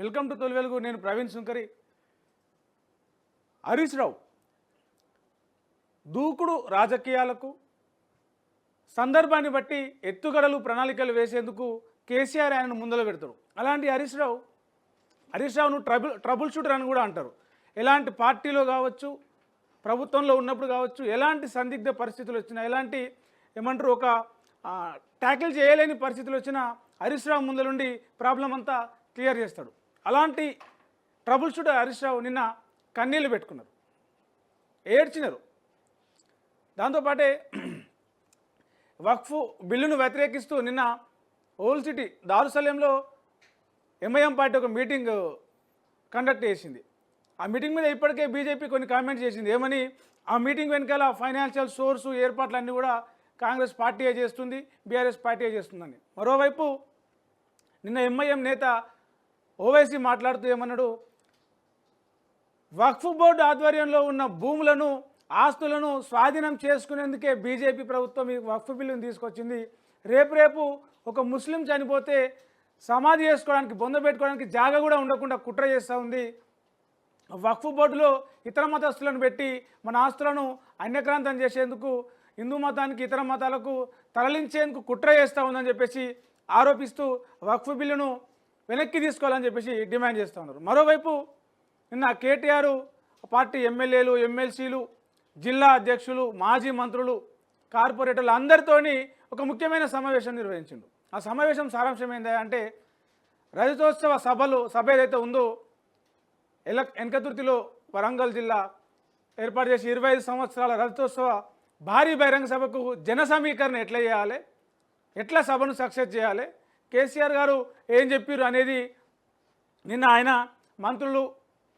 Welcome to తొలి వెలుగు. నేను ప్రవీణ్ సుంకరి. హరీష్ రావు దూకుడు రాజకీయాలకు సందర్భాన్ని బట్టి ఎత్తుగడలు ప్రణాళికలు వేసేందుకు కేసీఆర్ ఆయనను ముందర పెడతాడు. అలాంటి హరీష్ రావును ట్రబుల్ షూటర్ అని కూడా అంటారు. ఎలాంటి పార్టీలో కావచ్చు, ప్రభుత్వంలో ఉన్నప్పుడు కావచ్చు, ఎలాంటి సందిగ్ధ పరిస్థితులు వచ్చినా, ఎలాంటి ఏమంటారు ఒక ట్యాకిల్ చేయలేని పరిస్థితులు వచ్చినా హరీష్ రావు ముందరుండి ప్రాబ్లం అంతా క్లియర్ చేస్తాడు. అలాంటి ట్రబుల్ షూటర్ హరీష్ రావు నిన్న కన్నీళ్ళు పెట్టుకున్నారు, ఏడ్చినారు. దాంతోపాటే వక్ఫ్ బిల్లును వ్యతిరేకిస్తూ నిన్న ఓల్డ్ సిటీ దారుసలేంలో ఎంఐఎం పార్టీ ఒక మీటింగ్ కండక్ట్ చేసింది. ఆ మీటింగ్ మీద ఇప్పటికే బీజేపీ కొన్ని కామెంట్స్ చేసింది. ఏమని, ఆ మీటింగ్ వెనకాల ఫైనాన్షియల్ సోర్సు ఏర్పాట్లన్నీ కూడా కాంగ్రెస్ పార్టీయే చేస్తుంది, బీఆర్ఎస్ పార్టీయే చేస్తుందని. మరోవైపు నిన్న ఎంఐఎం నేత ఓవైసీ మాట్లాడుతూ ఏమన్నాడు, వక్ఫ్ బోర్డు ఆధ్వర్యంలో ఉన్న భూములను, ఆస్తులను స్వాధీనం చేసుకునేందుకే బీజేపీ ప్రభుత్వం ఈ వక్ఫ్ బిల్లును తీసుకొచ్చింది. రేపు ఒక ముస్లిం చనిపోతే సమాధి చేసుకోవడానికి, బొంద పెట్టుకోవడానికి జాగా కూడా ఉండకుండా కుట్ర చేస్తూ ఉంది. వక్ఫ్ బోర్డులో ఇతర మతస్థులను పెట్టి మన ఆస్తులను అన్యక్రాంతం చేసేందుకు, హిందూ మతానికి ఇతర మతాలకు తరలించేందుకు కుట్ర చేస్తూ ఉందని చెప్పేసి ఆరోపిస్తూ వక్ఫ్ బిల్లును వెనక్కి తీసుకోవాలని చెప్పేసి డిమాండ్ చేస్తూ ఉన్నారు. మరోవైపు నిన్న కేటీఆర్ పార్టీ ఎమ్మెల్యేలు, ఎమ్మెల్సీలు, జిల్లా అధ్యక్షులు, మాజీ మంత్రులు, కార్పొరేటర్లు అందరితోని ఒక ముఖ్యమైన సమావేశం నిర్వహించిండు. ఆ సమావేశం సారాంశం ఏంటంటే, రజతోత్సవ సభ ఏదైతే ఉందో వెనకతుర్తిలో వరంగల్ జిల్లా ఏర్పాటు చేసి 25 సంవత్సరాల రజతోత్సవ భారీ బహిరంగ సభకు జన సమీకరణ ఎట్లా చేయాలి, ఎట్లా సభను సక్సెస్ చేయాలి, కేసీఆర్ గారు ఏం చెప్పారు అనేది నిన్న ఆయన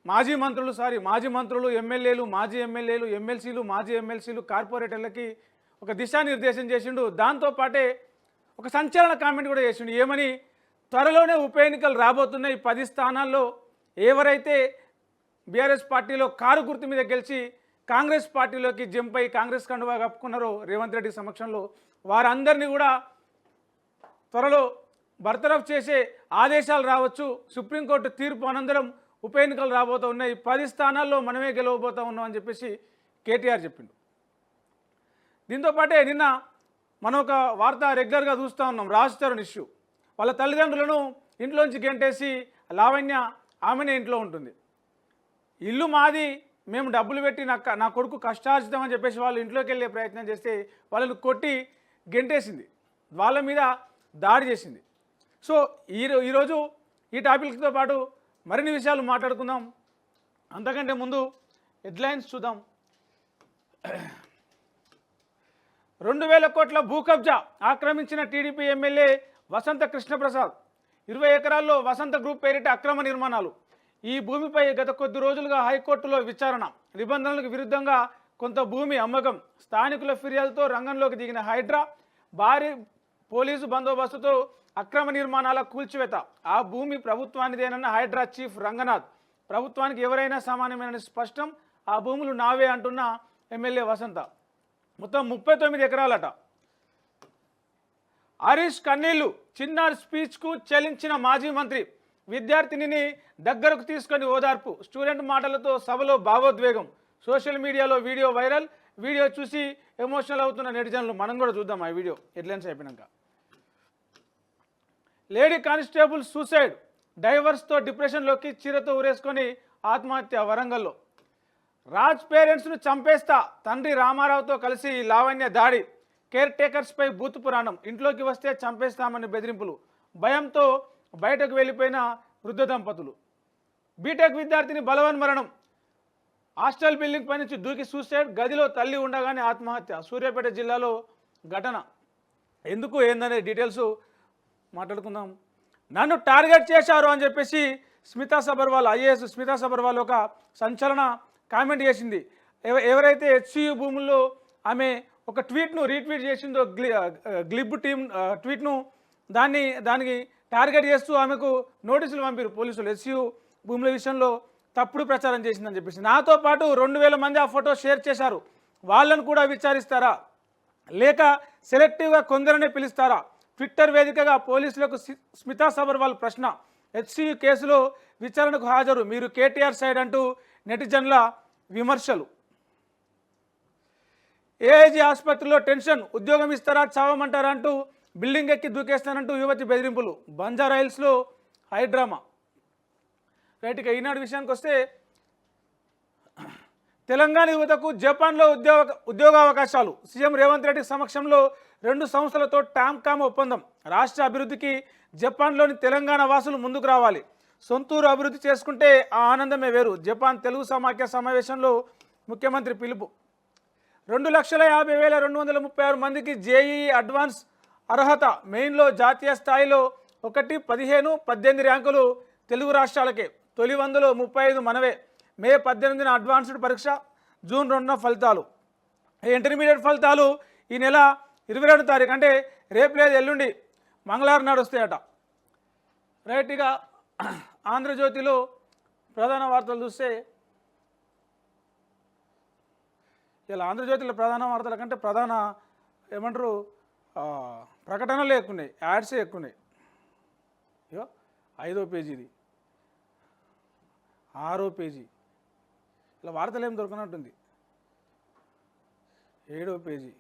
మాజీ మంత్రులు, ఎమ్మెల్యేలు, మాజీ ఎమ్మెల్యేలు, ఎమ్మెల్సీలు, మాజీ ఎమ్మెల్సీలు, కార్పొరేటర్లకి ఒక దిశానిర్దేశం చేసిండు. దాంతోపాటే ఒక సంచలన కామెంట్ కూడా చేసిండు. ఏమని, త్వరలోనే ఉప ఎన్నికలు రాబోతున్నాయి. 10 స్థానాల్లో ఎవరైతే బీఆర్ఎస్ పార్టీలో కారు గుర్తు మీద గెలిచి కాంగ్రెస్ పార్టీలోకి జంప్ అయి కాంగ్రెస్ కండువా కప్పుకున్నారో రేవంత్ రెడ్డి సమక్షంలో, వారందరినీ కూడా త్వరలో బర్తరఫ్ చేసే ఆదేశాలు రావచ్చు. సుప్రీంకోర్టు తీర్పు అనంతరం ఉప ఎన్నికలు రాబోతూ ఉన్నాయి. 10 స్థానాల్లో మనమే గెలవబోతూ ఉన్నాం అని చెప్పేసి కేటీఆర్ చెప్పిండు. దీంతోపాటే నిన్న మనం ఒక వార్త రెగ్యులర్గా చూస్తూ ఉన్నాం, రాజ్ తరుణ్ ఇష్యూ. వాళ్ళ తల్లిదండ్రులను ఇంట్లోంచి గెంటేసి లావణ్య ఆమెనే ఇంట్లో ఉంటుంది. ఇల్లు మాది, మేము డబ్బులు పెట్టి నా కొడుకు కష్టార్జితం అని చెప్పేసి వాళ్ళు ఇంట్లోకి వెళ్ళే ప్రయత్నం చేస్తే వాళ్ళని కొట్టి గెంటేసింది, వాళ్ళ మీద దాడి చేసింది. సో ఈరోజు ఈ టాపిక్తో పాటు మరిన్ని విషయాలు మాట్లాడుకుందాం. అంతకంటే ముందు హెడ్లైన్స్ చూద్దాం. 2000 కోట్ల భూ కబ్జా ఆక్రమించిన టీడీపీ ఎమ్మెల్యే వసంత కృష్ణప్రసాద్. 20 ఎకరాల్లో వసంత గ్రూప్ పేరిట అక్రమ నిర్మాణాలు. ఈ భూమిపై గత కొద్ది రోజులుగా హైకోర్టులో విచారణ. నిబంధనలకు విరుద్ధంగా కొంత భూమి అమ్మకం. స్థానికుల ఫిర్యాదుతో రంగంలోకి దిగిన హైడ్రా. భారీ పోలీసు బందోబస్తుతో అక్రమ నిర్మాణాల కూల్చివేత. ఆ భూమి ప్రభుత్వానిదేనన్న హైడ్రా చీఫ్ రంగనాథ్. ప్రభుత్వానికి ఎవరైనా సమానమైన స్పష్టం, ఆ భూములు నావే అంటున్న ఎమ్మెల్యే వసంత. మొత్తం 39 ఎకరాలట. హరీష్ కన్నీళ్లు. చిన్నారి స్పీచ్కు చెలించిన మాజీ మంత్రి. విద్యార్థినిని దగ్గరకు తీసుకొని ఓదార్పు. స్టూడెంట్ మాటలతో సభలో భావోద్వేగం. సోషల్ మీడియాలో వీడియో వైరల్. వీడియో చూసి ఎమోషనల్ అవుతున్న నెటిజన్లు. మనం కూడా చూద్దాం ఆ వీడియో హెడ్లైన్స్ అయిపోయినాక. Lady constable suicide. డైవర్స్తో డిప్రెషన్లోకి చీరతో ఊరేసుకొని ఆత్మహత్య వరంగల్లో. రాజ్ పేరెంట్స్ను చంపేస్తా. తండ్రి రామారావుతో కలిసి లావణ్య దాడి. కేర్ టేకర్స్పై బూతు పురాణం. ఇంట్లోకి వస్తే చంపేస్తామని బెదిరింపులు. భయంతో బయటకు వెళ్ళిపోయిన వృద్ధ దంపతులు. బీటెక్ విద్యార్థిని బలవన్మరణం. హాస్టల్ బిల్డింగ్ పై నుంచి దూకి సూసైడ్. గదిలో తల్లి ఉండగానే ఆత్మహత్య. సూర్యాపేట జిల్లాలో ఘటన. ఎందుకు ఏందనే డీటెయిల్స్ మాట్లాడుకుందాం. నన్ను టార్గెట్ చేశారు అని చెప్పేసి స్మితా సబర్వాల్, ఐఏఎస్ స్మితా సబర్వాల్ ఒక సంచలన కామెంట్ చేసింది. ఎవరైతే హెచ్సియు భూముల్లో ఆమె ఒక ట్వీట్ను రీట్వీట్ చేసిందో, గ్లిబ్ టీమ్ ట్వీట్ను, దానికి టార్గెట్ చేస్తూ ఆమెకు నోటీసులు పంపారు పోలీసులు. హెచ్సియు భూముల విషయంలో తప్పుడు ప్రచారం చేసిందని చెప్పేసి. నాతో పాటు 2000 మంది ఆ ఫోటో షేర్ చేశారు. వాళ్ళను కూడా విచారిస్తారా, లేక సెలెక్టివ్గా కొందరనే పిలుస్తారా? ట్విట్టర్ వేదికగా పోలీసులకు స్మితా సబర్వాల్ ప్రశ్న. హెచ్సియు కేసులో విచారణకు హాజరు, మీరు కేటీఆర్ సైడ్ అంటూ నెటిజన్ల విమర్శలు. ఏఐజీ ఆసుపత్రిలో టెన్షన్, ఉద్యోగం ఇస్తారా చావమంటారా అంటూ బిల్డింగ్ ఎక్కి దూకేస్తానంటూ యువతి బెదిరింపులు. బంజారా హిల్స్లో హైడ్రామా. రైట్, ఇక ఈనాడు విషయానికి వస్తే తెలంగాణ యువతకు జపాన్లో ఉద్యోగావకాశాలు. సీఎం రేవంత్ రెడ్డి సమక్షంలో 2 సంస్థలతో టామ్కామ్ ఒప్పందం. రాష్ట్ర అభివృద్ధికి జపాన్లోని తెలంగాణ వాసులు ముందుకు రావాలి. సొంతూరు అభివృద్ధి చేసుకుంటే ఆ ఆనందమే వేరు. జపాన్ తెలుగు సమాఖ్య సమావేశంలో ముఖ్యమంత్రి పిలుపు. 2,50,236 మందికి జేఈఈ అడ్వాన్స్ అర్హత. మెయిన్లో జాతీయ స్థాయిలో 1, 15, 18 ర్యాంకులు తెలుగు రాష్ట్రాలకే. తొలి 100లో 35 మనవే. మే 18న అడ్వాన్స్డ్ పరీక్ష, జూన్ 2న ఫలితాలు. ఇంటర్మీడియట్ ఫలితాలు ఈ నెల 22 తారీఖు, అంటే రేపు లేదు ఎల్లుండి మంగళవారం నాడు వస్తాయట. రైట్, ఇక ఆంధ్రజ్యోతిలో ప్రధాన వార్తలు చూస్తే ఇలా ఆంధ్రజ్యోతిలో ప్రధాన వార్తల కంటే ప్రధాన ఏమంటారు ప్రకటనలు ఎక్కున్నాయి, యాడ్సే ఎక్కున్నాయి. ఇగో 5వ పేజీది, 6వ పేజీ, ఇలా వార్తలు ఏం దొరకనట్టుంది. 7వ పేజీ,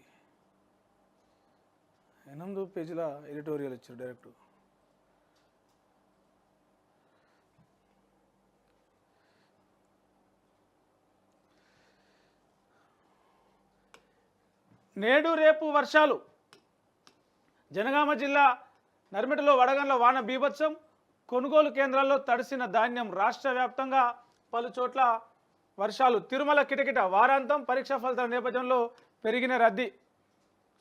8వ పేజీలో ఎడిటోరియల్ ఇచ్చారు డైరెక్ట్. నేడు రేపు వర్షాలు. జనగామ జిల్లా నర్మిటలో వడగండ్ల వాన బీభత్సం. కొనుగోలు కేంద్రాల్లో తడిసిన ధాన్యం. రాష్ట్ర వ్యాప్తంగా పలు చోట్ల వర్షాలు. తిరుమల కిటకిట. వారాంతం పరీక్షా ఫలితాల నేపథ్యంలో పెరిగిన రద్దీ.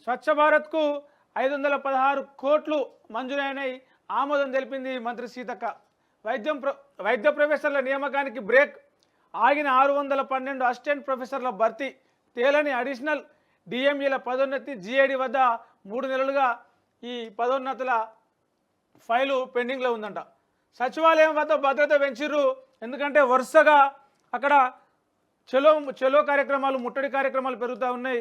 స్వచ్ఛ భారత్కు 516 కోట్లు మంజూరైనాయి. ఆమోదం తెలిపింది మంత్రి సీతక్క. వైద్య ప్రొఫెసర్ల నియామకానికి బ్రేక్. ఆగిన 612 అసిస్టెంట్ ప్రొఫెసర్ల భర్తీ. తేలని అడిషనల్ డిఎంఈల పదోన్నతి. జిఐడి వద్ద 3 నెలలుగా ఈ పదోన్నతుల ఫైలు పెండింగ్లో ఉందంట. సచివాలయం వద్ద భద్రత పెంచిర్రు. ఎందుకంటే వరుసగా అక్కడ చలో కార్యక్రమాలు, ముట్టడి కార్యక్రమాలు పెరుగుతూ ఉన్నాయి.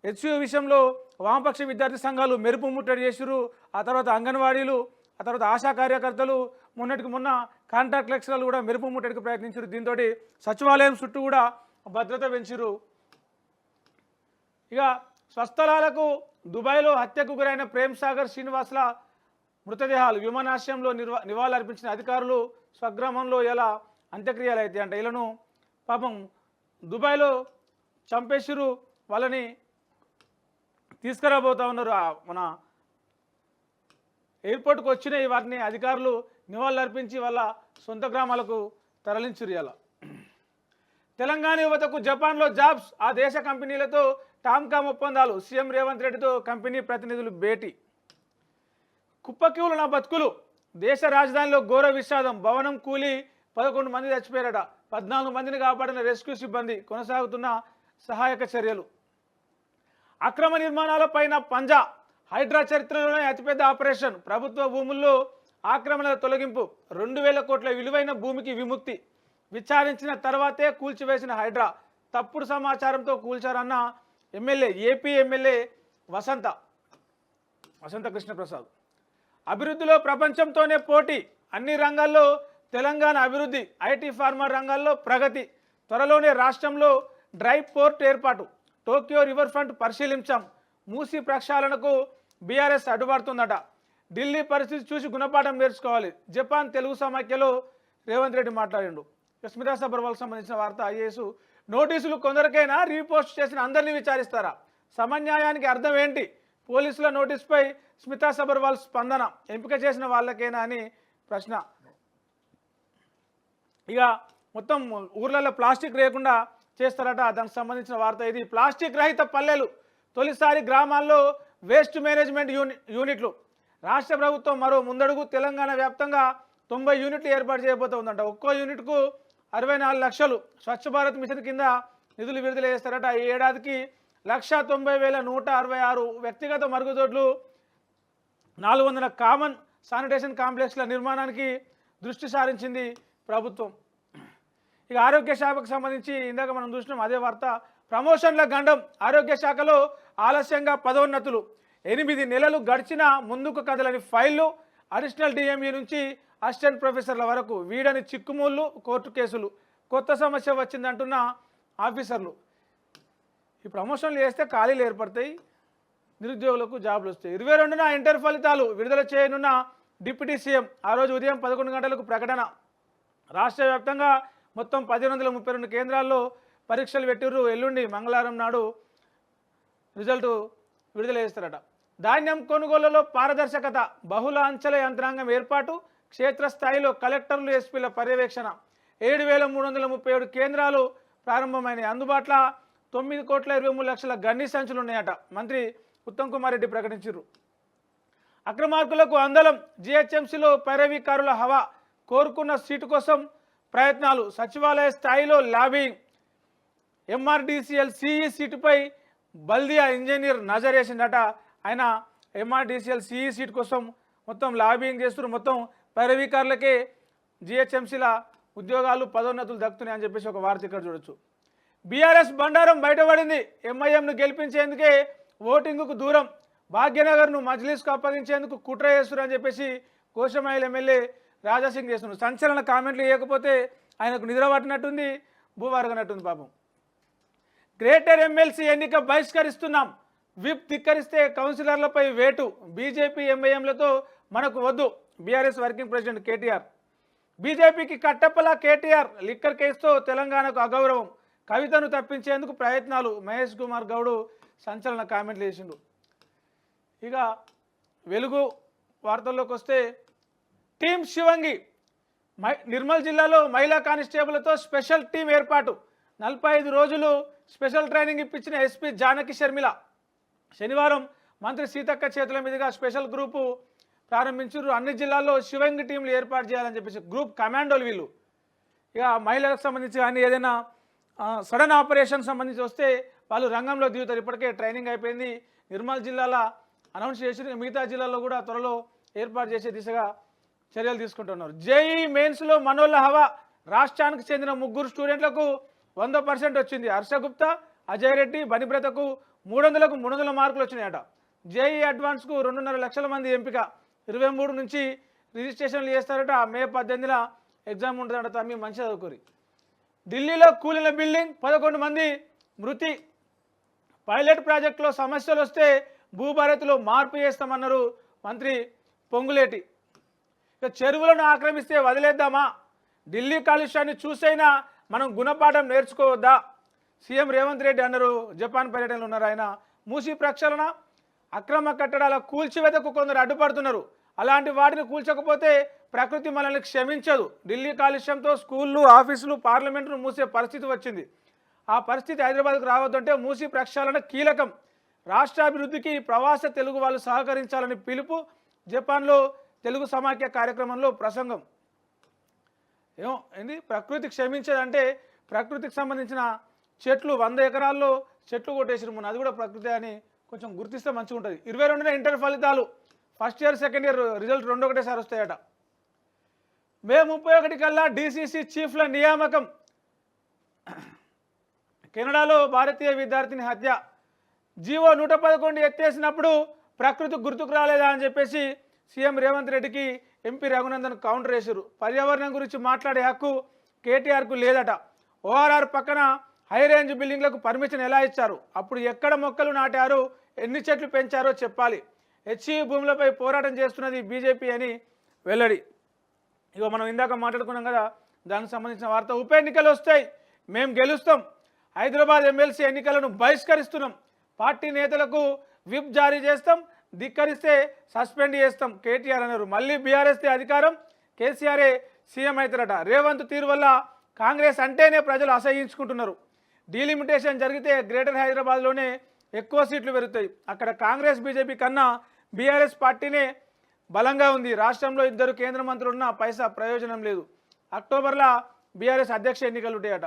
హెచ్యు విషయంలో వామపక్ష విద్యార్థి సంఘాలు మెరుపు ముట్టడి చేసిర్రు. ఆ తర్వాత అంగన్వాడీలు, ఆ తర్వాత ఆశా కార్యకర్తలు, మొన్నటికి మొన్న కాంట్రాక్ట్ లెక్చరర్లు కూడా మెరుపు ముట్టడికి ప్రయత్నించారు. దీంతో సచివాలయం చుట్టూ కూడా భద్రత పెంచిర్రు. ఇక స్వస్థలాలకు. దుబాయ్లో హత్యకు గురైన ప్రేమ్ సాగర్ శ్రీనివాసుల మృతదేహాలు. విమానాశ్రయంలో నివాళులర్పించిన అధికారులు. స్వగ్రామంలో ఎలా అంత్యక్రియలు అయితే అంటే వీళ్ళను పాపం దుబాయ్లో చంపేసిరు. వాళ్ళని తీసుకురాబోతా ఉన్నారు. మన ఎయిర్పోర్ట్కి వచ్చినాయి. వాటిని అధికారులు నివాళులర్పించి వాళ్ళ సొంత గ్రామాలకు తరలించురు. ఇలా తెలంగాణ యువతకు జపాన్లో జాబ్స్. ఆ దేశ కంపెనీలతో టామ్కామ్ ఒప్పందాలు. సీఎం రేవంత్ రెడ్డితో కంపెనీ ప్రతినిధులు భేటీ. కుప్పకీవులు నా బతుకులు. దేశ రాజధానిలో ఘోర విషాదం. భవనం కూలి 11 మంది చచ్చిపోయారట. 14 మందిని కాపాడిన రెస్క్యూ సిబ్బంది. కొనసాగుతున్న సహాయక చర్యలు. అక్రమ నిర్మాణాలపైన పంజా. హైడ్రా చరిత్రలోనే అతిపెద్ద ఆపరేషన్. ప్రభుత్వ భూముల్లో ఆక్రమణల తొలగింపు. 2000 కోట్ల విలువైన భూమికి విముక్తి. విచారించిన తర్వాతే కూల్చివేసిన హైడ్రా. తప్పుడు సమాచారంతో కూల్చారన్న ఏపీ ఎమ్మెల్యే వసంత కృష్ణప్రసాద్. అభివృద్ధిలో ప్రపంచంతోనే పోటీ. అన్ని రంగాల్లో తెలంగాణ అభివృద్ధి. ఐటీ, ఫార్మా రంగాల్లో ప్రగతి. త్వరలోనే రాష్ట్రంలో డ్రై పోర్ట్ ఏర్పాటు. టోక్యో రివర్ ఫ్రంట్ పరిశీలించాం. మూసీ ప్రక్షాళనకు బీఆర్ఎస్ అడ్డుపడుతుందట. ఢిల్లీ పరిస్థితి చూసి గుణపాఠం నేర్చుకోవాలి. జపాన్ తెలుగు సమాఖ్యలో రేవంత్ రెడ్డి మాట్లాడిండు. స్మితా సబర్వాల్కి సంబంధించిన వార్త. ఐఏఎస్ నోటీసులు కొందరికైనా రీపోస్ట్ చేసిన అందరినీ విచారిస్తారా? సమన్యాయానికి అర్థం ఏంటి? పోలీసుల నోటీసుపై స్మితా సబర్వాల్ స్పందన. ఎంపిక చేసిన వాళ్ళకేనా అని ప్రశ్న. ఇక మొత్తం ఊర్లలో ప్లాస్టిక్ లేకుండా చేస్తారట. దానికి సంబంధించిన వార్త ఇది. ప్లాస్టిక్ రహిత పల్లెలు. తొలిసారి గ్రామాల్లో వేస్ట్ మేనేజ్మెంట్ యూనిట్లు. రాష్ట్ర ప్రభుత్వం మరో ముందడుగు. తెలంగాణ వ్యాప్తంగా 90 యూనిట్లు ఏర్పాటు చేయబోతుందంట. ఒక్కో యూనిట్కు 64 లక్షలు. స్వచ్ఛ భారత్ మిషన్ కింద నిధులు విడుదల చేస్తారట. ఈ ఏడాదికి 1,90,166 వ్యక్తిగత మరుగుదొడ్లు, 400 కామన్ శానిటేషన్ కాంప్లెక్స్ల నిర్మాణానికి దృష్టి సారించింది ప్రభుత్వం. ఇక ఆరోగ్య శాఖకు సంబంధించి ఇందాక మనం చూసినాం అదే వార్త. ప్రమోషన్ల గండం. ఆరోగ్య శాఖలో ఆలస్యంగా పదోన్నతులు. 8 నెలలు గడిచినా ముందుకు కదలని ఫైళ్లు. అడిషనల్ డిఎంఈ నుంచి అసిస్టెంట్ ప్రొఫెసర్ల వరకు వీడని చిక్కుముళ్ళు కోర్టు కేసులు, కొత్త సమస్య వచ్చిందంటున్న ఆఫీసర్లు. ఈ ప్రమోషన్లు చేస్తే ఖాళీలు ఏర్పడతాయి, నిరుద్యోగులకు జాబులు వస్తాయి. 22న ఇంటర్ ఫలితాలు విడుదల చేయనున్న డిప్యూటీ సీఎం. ఆ రోజు ఉదయం 11 గంటలకు ప్రకటన. రాష్ట్ర వ్యాప్తంగా మొత్తం 1132 కేంద్రాల్లో పరీక్షలు పెట్టిర్రు. ఎల్లుండి మంగళవారం నాడు రిజల్ట్ విడుదల చేస్తారట. ధాన్యం కొనుగోలులో పారదర్శకత, బహుళ అంచెల యంత్రాంగం ఏర్పాటు, క్షేత్రస్థాయిలో కలెక్టర్లు, ఎస్పీల పర్యవేక్షణ. 7337 కేంద్రాలు ప్రారంభమైనాయి. అందుబాటులో 9,23,00,000 గన్ని సంచులు ఉన్నాయట. మంత్రి ఉత్తమ్ కుమార్ రెడ్డి ప్రకటించారు. అక్రమార్కులకు అందలం, జిహెచ్ఎంసీలో పైరవీకారుల హవా, కోరుకున్న సీటు కోసం ప్రయత్నాలు, సచివాలయ స్థాయిలో లాబింగ్. ఎంఆర్డీసీఎల్ సిఈ సీటుపై బల్దియా ఇంజనీర్ నజరేసిందట. ఆయన ఎంఆర్డీసీఎల్ సిఈ సీటు కోసం మొత్తం లాబింగ్ చేస్తున్నారు. మొత్తం పైరవీకారులకే జిహెచ్ఎంసీల ఉద్యోగాలు, పదోన్నతులు దక్కుతున్నాయని చెప్పేసి ఒక వార్త ఇక్కడ చూడొచ్చు. బీఆర్ఎస్ బండారం బయటపడింది. ఎంఐఎంను గెలిపించేందుకే ఓటింగ్కు దూరం, భాగ్యనగర్ను మజ్లిస్కు అప్పగించేందుకు కుట్ర చేస్తున్నారని చెప్పేసి కోశమైల్ ఎమ్మెల్యే రాజాసింగ్ చేస్తున్నారు. సంచలన కామెంట్లు ఇవ్వకపోతే ఆయనకు నిద్ర పట్టినట్టుంది, భూవారగనట్టుంది పాపం. గ్రేటర్ ఎమ్మెల్సీ ఎన్నిక బహిష్కరిస్తున్నాం, విప్ ధిక్కరిస్తే కౌన్సిలర్లపై వేటు, బీజేపీ ఎంఐఎంలతో మనకు వద్దు, బీఆర్ఎస్ వర్కింగ్ ప్రెసిడెంట్ కేటీఆర్. బీజేపీకి కట్టప్పలా కేటీఆర్, లిక్కర్ కేసుతో తెలంగాణకు అగౌరవం, కవితను తప్పించేందుకు ప్రయత్నాలు. మహేష్ కుమార్ గౌడ్ సంచలన కామెంట్లు చేసిండు. ఇక వెలుగు వార్తల్లోకి వస్తే, టీం శివంగి నిర్మల్ జిల్లాలో మహిళా కానిస్టేబుల్తో స్పెషల్ టీం ఏర్పాటు. 45 రోజులు స్పెషల్ ట్రైనింగ్ ఇప్పించిన ఎస్పీ జానకి షర్మిల. శనివారం మంత్రి సీతక్క చేతుల మీదుగా స్పెషల్ గ్రూపు ప్రారంభించారు. అన్ని జిల్లాల్లో శివంగి టీంలు ఏర్పాటు చేయాలని చెప్పేసి గ్రూప్ కమాండోలు వీళ్ళు. ఇక మహిళలకు సంబంధించి కానీ ఏదైనా సడన్ ఆపరేషన్ సంబంధించి వస్తే వాళ్ళు రంగంలో దిగుతారు. ఇప్పటికే ట్రైనింగ్ అయిపోయింది. నిర్మల్ జిల్లాలో అనౌన్స్ చేసి మిగతా జిల్లాల్లో కూడా త్వరలో ఏర్పాటు చేసే దిశగా చర్యలు తీసుకుంటున్నారు. జేఈ మెయిన్స్లో మనోళ్ళ హవా. రాష్ట్రానికి చెందిన 3 స్టూడెంట్లకు 100% వచ్చింది. హర్షగుప్తా, అజయ్ రెడ్డి, బనిబ్రతకు 300కు 300 మార్కులు వచ్చినాయట. జేఈ అడ్వాన్స్కు 2.5 లక్షల మంది ఎంపిక. 23 నుంచి రిజిస్ట్రేషన్లు చేస్తారట. మే 18న ఎగ్జామ్ ఉంటుందట. తమ్మి మంచి చదువుకోరి. ఢిల్లీలో కూలిన బిల్డింగ్, 11 మంది మృతి. పైలట్ ప్రాజెక్టులో సమస్యలు వస్తే భూభారతిలో మార్పు చేస్తామన్నారు మంత్రి పొంగులేటి. ఇక చెరువులను ఆక్రమిస్తే వదిలేద్దామా, ఢిల్లీ కాలుష్యాన్ని చూసైనా మనం గుణపాఠం నేర్చుకోవద్దా, సీఎం రేవంత్ రెడ్డి అన్నారు. జపాన్ పర్యటనలో ఉన్నారు ఆయన. మూసీ ప్రక్షాళన, అక్రమ కట్టడాల కూల్చివేతకు కొందరు అడ్డుపడుతున్నారు. అలాంటి వాటిని కూల్చకపోతే ప్రకృతి మనల్ని క్షమించదు. ఢిల్లీ కాలుష్యంతో స్కూళ్ళు, ఆఫీసులు, పార్లమెంటును మూసే పరిస్థితి వచ్చింది. ఆ పరిస్థితి హైదరాబాద్కు రావద్దంటే మూసీ ప్రక్షాళన కీలకం. రాష్ట్రాభివృద్ధికి ప్రవాస తెలుగు వాళ్ళు సహకరించాలని పిలుపు. జపాన్లో తెలుగు సమాఖ్య కార్యక్రమంలో ప్రసంగం. ఏంది ప్రకృతి క్షమించేదంటే ప్రకృతికి సంబంధించిన చెట్లు 100 ఎకరాల్లో చెట్లు కొట్టేసిన మొన్న, అది కూడా ప్రకృతి అని కొంచెం గుర్తిస్తే మంచిగా ఉంటుంది. 22న ఇంటర్ ఫలితాలు. First year, second year result 2 ఒకటేసారి వస్తాయట. మే 31 కల్లా డీసీసీ చీఫ్ల నియామకం. కెనడాలో భారతీయ విద్యార్థిని హత్య. జీవో 111 ఎత్తేసినప్పుడు ప్రకృతి గుర్తుకు రాలేదా అని చెప్పేసి సీఎం రేవంత్ రెడ్డికి ఎంపీ రఘునందన్ కౌంటర్ వేశారు. పర్యావరణం గురించి మాట్లాడే హక్కు కేటీఆర్కు లేదట. ఓఆర్ఆర్ పక్కన హై రేంజ్ బిల్డింగ్లకు పర్మిషన్ ఎలా ఇచ్చారు, అప్పుడు ఎక్కడ మొక్కలు నాటారు, ఎన్ని చెట్లు పెంచారో చెప్పాలి. హెచ్ఈ భూములపై పోరాటం చేస్తున్నది బీజేపీ అని వెల్లడి. ఇక మనం ఇందాక మాట్లాడుకున్నాం కదా, దానికి సంబంధించిన వార్త. ఉప ఎన్నికలు వస్తాయి, మేము గెలుస్తాం. హైదరాబాద్ ఎమ్మెల్సీ ఎన్నికలను బహిష్కరిస్తున్నాం. పార్టీ నేతలకు విప్ జారీ చేస్తాం, ధిక్కరిస్తే సస్పెండ్ చేస్తాం కేటీఆర్ అన్నారు. మళ్ళీ బీఆర్ఎస్దే అధికారం, కేసీఆరే సీఎం అవుతారట. రేవంత్ తీరు వల్ల కాంగ్రెస్ అంటేనే ప్రజలు అసహించుకుంటున్నారు. డీలిమిటేషన్ జరిగితే గ్రేటర్ హైదరాబాద్లోనే ఎక్కువ సీట్లు పెరుగుతాయి. అక్కడ కాంగ్రెస్, బీజేపీ కన్నా బీఆర్ఎస్ పార్టీనే బలంగా ఉంది. రాష్ట్రంలో 2 కేంద్ర మంత్రులు ఉన్న పైసా ప్రయోజనం లేదు. అక్టోబర్లో బీఆర్ఎస్ అధ్యక్ష ఎన్నికలు ఉంటాయట.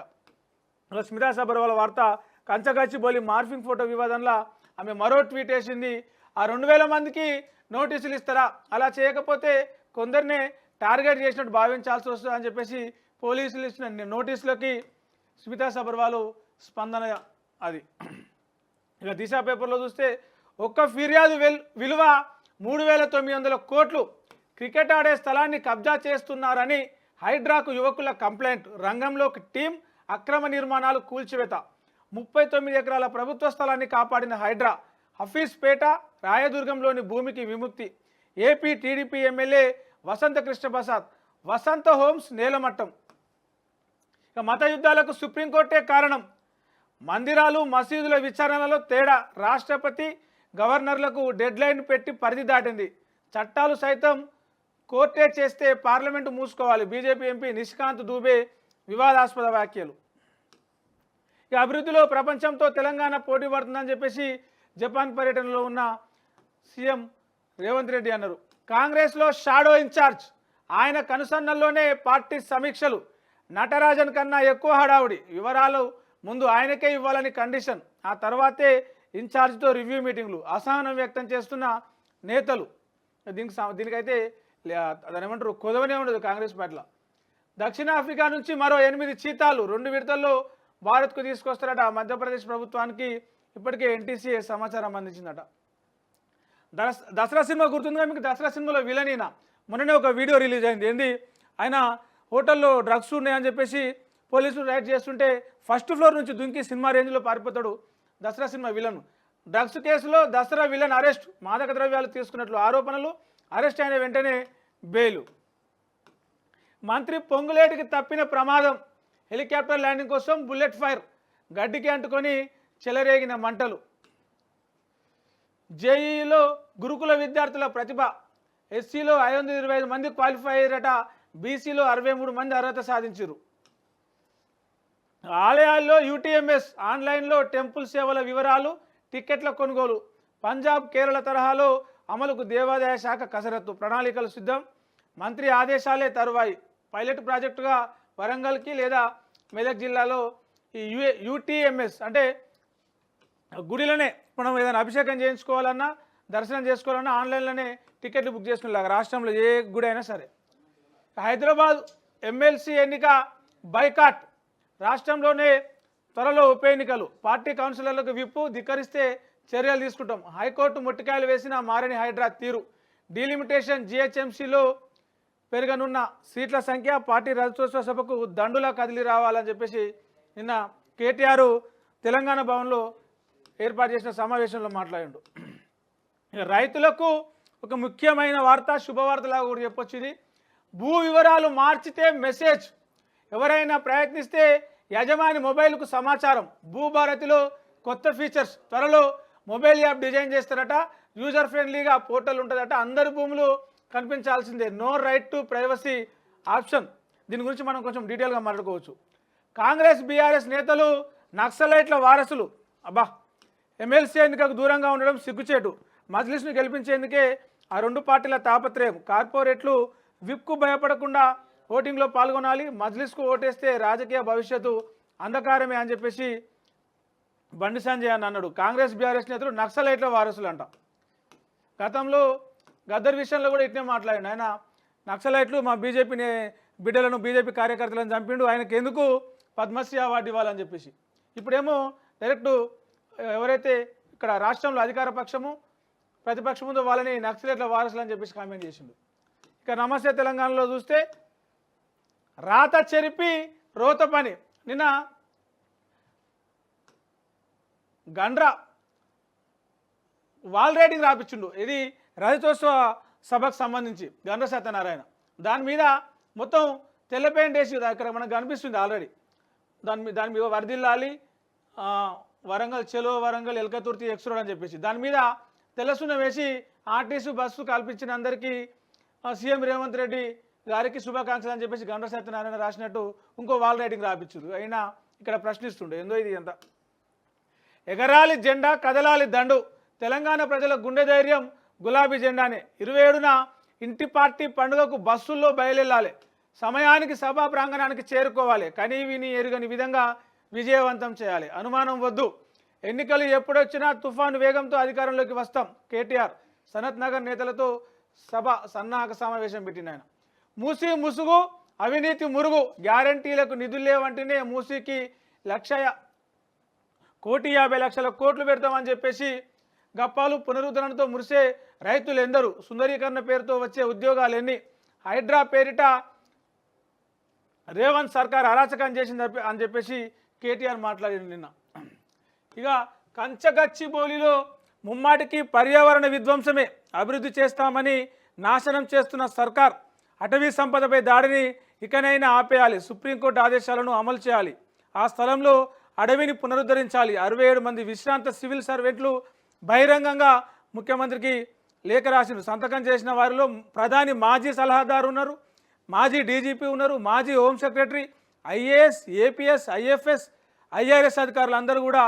స్మితా సబర్వాల్ వార్త. కంచగచ్చిబౌలి మార్ఫింగ్ ఫోటో వివాదంలో ఆమె మరో ట్వీట్ వేసింది. ఆ 2000 మందికి నోటీసులు ఇస్తారా, అలా చేయకపోతే కొందరినే టార్గెట్ చేసినట్టు భావించాల్సి వస్తుంది అని చెప్పేసి పోలీసులు ఇచ్చిన నోటీసులకి స్మితా సబర్వాల్ స్పందన అది. ఇక దిశ పేపర్లో చూస్తే ఒక్క ఫిర్యాదు విలువ 3,900 కోట్లు. క్రికెట్ ఆడే స్థలాన్ని కబ్జా చేస్తున్నారని హైడ్రాకు యువకుల కంప్లైంట్. రంగంలోకి టీం, అక్రమ నిర్మాణాలు కూల్చివేత. 39 ఎకరాల ప్రభుత్వ స్థలాన్ని కాపాడిన హైడ్రా. హఫీజ్పేట, రాయదుర్గంలోని భూమికి విముక్తి. ఏపీ టీడీపీ ఎమ్మెల్యే వసంత కృష్ణప్రసాద్. వసంత హోమ్స్ నేలమట్టం. ఇక మత యుద్ధాలకు సుప్రీంకోర్టే కారణం. మందిరాలు, మసీదుల విచారణలో తేడా. రాష్ట్రపతి, గవర్నర్లకు డెడ్లైన్ పెట్టి పరిధి దాటింది. చట్టాలు సైతం కోర్టే చేస్తే పార్లమెంటు మూసుకోవాలి. బీజేపీ ఎంపీ నిషికాంత్ దూబే వివాదాస్పద వ్యాఖ్యలు. ఇక అభివృద్ధిలో ప్రపంచంతో తెలంగాణ పోటీ పడుతుందని చెప్పేసి జపాన్ పర్యటనలో ఉన్న సీఎం రేవంత్ రెడ్డి అన్నారు. కాంగ్రెస్లో షాడో ఇన్ఛార్జ్. ఆయన కనుసన్నల్లోనే పార్టీ సమీక్షలు. నటరాజన్ కన్నా ఎక్కువ హడావుడి. వివరాలు ముందు ఆయనకే ఇవ్వాలని కండిషన్. ఆ తర్వాతే ఇన్ఛార్జ్తో రివ్యూ మీటింగ్లు. అసహనం వ్యక్తం చేస్తున్న నేతలు. దీనికైతే దాని ఏమంటారు, కుదవనే ఉండదు కాంగ్రెస్ పార్టీలో. దక్షిణాఫ్రికా నుంచి మరో 8 చీతాలు 2 విడతల్లో భారత్కు తీసుకొస్తారట. మధ్యప్రదేశ్ ప్రభుత్వానికి ఇప్పటికే ఎన్టీసీ సమాచారం అందించిందట. దసరా సినిమా గుర్తుందిగా మీకు? దసరా సినిమాలో విలనీనా మొన్ననే ఒక వీడియో రిలీజ్ అయింది. ఏంది, ఆయన హోటల్లో డ్రగ్స్ ఉన్నాయని చెప్పేసి పోలీసులు రైడ్ చేస్తుంటే ఫస్ట్ ఫ్లోర్ నుంచి దుంకి సినిమా రేంజ్లో పారిపోతాడు దసరా సినిమా విలన్. డ్రగ్స్ కేసులో దసరా విలన్ అరెస్ట్. మాదక ద్రవ్యాలు తీసుకున్నట్లు ఆరోపణలు. అరెస్ట్ అయిన వెంటనే బెయిలు. మంత్రి పొంగులేటికి తప్పిన ప్రమాదం. హెలికాప్టర్ ల్యాండింగ్ కోసం బుల్లెట్ ఫైర్. గడ్డికి అంటుకొని చెలరేగిన మంటలు. జేఈలో గురుకుల విద్యార్థుల ప్రతిభ. ఎస్సీలో 525 మంది క్వాలిఫై అయ్యారట. బీసీలో 63 మంది అర్హత సాధించారు. ఆలయాల్లో యూటీఎంఎస్. ఆన్లైన్లో టెంపుల్ సేవల వివరాలు, టిక్కెట్ల కొనుగోలు. పంజాబ్, కేరళ తరహాలో అమలుకు దేవాదాయ శాఖ కసరత్తు. ప్రణాళికలు సిద్ధం. మంత్రి ఆదేశాలే తరువాయి. పైలట్ ప్రాజెక్టుగా వరంగల్కి లేదా మెదక్ జిల్లాలో ఈ యూటీఎంఎస్ అంటే గుడిలోనే మనం ఏదైనా అభిషేకం చేయించుకోవాలన్నా, దర్శనం చేసుకోవాలన్నా ఆన్లైన్లోనే టికెట్లు బుక్ చేసుకునేలాగా రాష్ట్రంలో ఏ గుడి అయినా సరే. హైదరాబాద్ ఎమ్మెల్సీ ఎన్నిక బైకాట్. రాష్ట్రంలోనే త్వరలో ఉప ఎన్నికలు. పార్టీ కౌన్సిలర్లకు విప్పు. ధిక్కరిస్తే చర్యలు తీసుకుంటాం. హైకోర్టు మొట్టికాయలు వేసిన మారని హైడ్రా తీరు. డీలిమిటేషన్. జీహెచ్ఎంసీలో పెరగనున్న సీట్ల సంఖ్య. పార్టీ రజతోత్సవ సభకు దండులా కదిలి రావాలని చెప్పేసి నిన్న కేటీఆర్ తెలంగాణ భవన్లో ఏర్పాటు చేసిన సమావేశంలో మాట్లాడిండు. రైతులకు ఒక ముఖ్యమైన వార్త, శుభవార్తలాగా కూడా చెప్పొచ్చు ఇది. భూ వివరాలు మార్చితే మెసేజ్. ఎవరైనా ప్రయత్నిస్తే యజమాని మొబైల్కు సమాచారం. భూభారతిలో కొత్త ఫీచర్స్. త్వరలో మొబైల్ యాప్ డిజైన్ చేస్తారట. యూజర్ ఫ్రెండ్లీగా పోర్టల్ ఉంటుందట. అందరి భూములు కనిపించాల్సిందే. No right to privacy option. దీని గురించి మనం కొంచెం డీటెయిల్గా మాట్లాడుకోవచ్చు. కాంగ్రెస్ బీఆర్ఎస్ నేతలు నక్సలైట్ల వారసులు. అబ్బా, ఎమ్మెల్సీ ఎన్నికకు దూరంగా ఉండడం సిగ్గుచేటు. మజ్లిస్ను గెలిపించేందుకే ఆ 2 పార్టీల తాపత్రయం. కార్పొరేట్లు విప్కు భయపడకుండా ఓటింగ్లో పాల్గొనాలి. మజ్లిస్కు ఓటేస్తే రాజకీయ భవిష్యత్తు అంధకారమే అని చెప్పేసి బండి సంజయ్ అని అన్నాడు. కాంగ్రెస్ బీఆర్ఎస్ నేతలు నక్సలైట్ల వారసులు అంట. గతంలో గద్దర్ విషయంలో కూడా ఇట్నే మాట్లాడాడు ఆయన. నక్సలైట్లు మా బీజేపీని బిడ్డలను, బీజేపీ కార్యకర్తలను చంపిండు, ఆయనకు ఎందుకు పద్మశ్రీ అవార్డు ఇవ్వాలని చెప్పేసి. ఇప్పుడేమో డైరెక్ట్ ఎవరైతే ఇక్కడ రాష్ట్రంలో అధికార పక్షము ప్రతిపక్షం ఉందో వాళ్ళని నక్సలైట్ల వారసులు అని చెప్పేసి కామెంట్ చేసిండు. ఇక నమస్తే తెలంగాణలో చూస్తే రాత చెరిపి రోత పని. నిన్న గండ్రా వాల్ రైటింగ్ రాపించిండు. ఇది రజతోత్సవ సభకు సంబంధించి గండ్ర సత్యనారాయణ. దాని మీద మొత్తం తెల్ల పెయింట్ వేసి అక్కడ మనకు కనిపిస్తుంది ఆల్రెడీ. దాని మీద వర్దిల్లాలి, వరంగల్ చెలో వరంగల్ ఎల్కతుర్తి ఎక్స్ రోడ్ అని చెప్పేసి దాని మీద తెల్లసున్న వేసి ఆర్టీసీ బస్సు కల్పించిన అందరికీ సీఎం రేవంత్ రెడ్డి గారికి శుభాకాంక్షలు అని చెప్పేసి గండ్ర సత్యనారాయణ రాసినట్టు ఇంకో వాల్ రైటింగ్ రాపించారు. అయినా ఇక్కడ ప్రశ్నిస్తుండే ఏందో ఇది ఎంత. ఎగరాలి జెండా, కదలాలి దండు. తెలంగాణ ప్రజల గుండె ధైర్యం గులాబీ జెండానే. 27న ఇంటి పార్టీ పండుగకు బస్సుల్లో బయలుదేరాలి. సమయానికి సభా ప్రాంగణానికి చేరుకోవాలి. కనీ విని ఎరుగని విధంగా విజయవంతం చేయాలి. అనుమానం వద్దు. ఎన్నికలు ఎప్పుడొచ్చినా తుఫాను వేగంతో అధికారంలోకి వస్తాం. కేటీఆర్ సనత్ నగర్ నేతలతో సభ సన్నాహక సమావేశం పెట్టిన ఆయన. మూసీ ముసుగు, అవినీతి మురుగు. గ్యారంటీలకు నిధులు లేవంటేనే మూసీకి 1,50,00,000 కోట్లు పెడతామని చెప్పేసి గప్పాలు పునరుద్ధరణతో మురిసే రైతులు ఎందరు, సుందరీకరణ పేరుతో వచ్చే ఉద్యోగాలు ఎన్ని, హైడ్రా పేరిట రేవంత్ సర్కార్ అరాచకం చేసింది అని చెప్పేసి కేటీఆర్ మాట్లాడింది నిన్న. ఇక కంచగచ్చిబౌలిలో ముమ్మాటికి పర్యావరణ విధ్వంసమే, అభివృద్ధి చేస్తామని నాశనం చేస్తున్న సర్కార్, అటవీ సంపదపై దాడిని ఇకనైనా ఆపేయాలి, సుప్రీంకోర్టు ఆదేశాలను అమలు చేయాలి, ఆ స్థలంలో అడవిని పునరుద్ధరించాలి. 67 మంది విశ్రాంత సివిల్ సర్వెంట్లు బహిరంగంగా ముఖ్యమంత్రికి లేఖ రాసినారు. సంతకం చేసిన వారిలో ప్రధాని మాజీ సలహాదారు ఉన్నారు, మాజీ డీజీపీ ఉన్నారు, మాజీ home secretary, IAS, APS, IFS, IRS అధికారులు అందరూ కూడా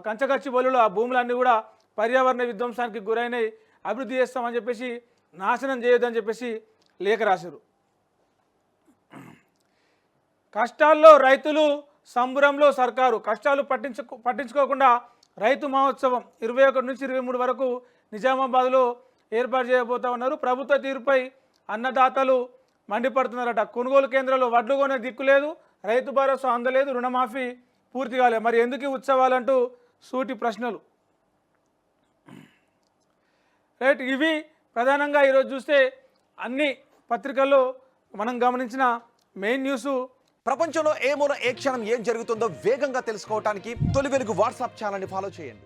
కంచగచ్చిబౌలిలో ఆ భూములన్నీ కూడా పర్యావరణ విధ్వంసానికి గురైనవి, అభివృద్ధి చేస్తామని చెప్పేసి నాశనం చేయొద్దని చెప్పేసి లేఖ రాశారు. కష్టాల్లో రైతులు, సంబురంలో సర్కారు, కష్టాలు పట్టించుకోకుండా రైతు మహోత్సవం 21 నుంచి 23 వరకు నిజామాబాద్లో ఏర్పాటు చేయబోతా ఉన్నారు. ప్రభుత్వ తీరుపై అన్నదాతలు మండిపడుతున్నారట. కొనుగోలు కేంద్రాల్లో వడ్లు కొనే దిక్కు లేదు, రైతు భరోసా అందలేదు, రుణమాఫీ పూర్తి కాలేదు, మరి ఎందుకు ఉత్సవాలంటూ సూటి ప్రశ్నలు. రైట్, ఇవి ప్రధానంగా ఈరోజు చూస్తే అన్ని పత్రికల్లో మనం గమనించిన మెయిన్ న్యూస్. ప్రపంచంలో ఏ మూల ఏ క్షణం ఏం జరుగుతుందో వేగంగా తెలుసుకోవడానికి తొలి వెలుగు వాట్సాప్ ఛానల్ని ఫాలో చేయండి.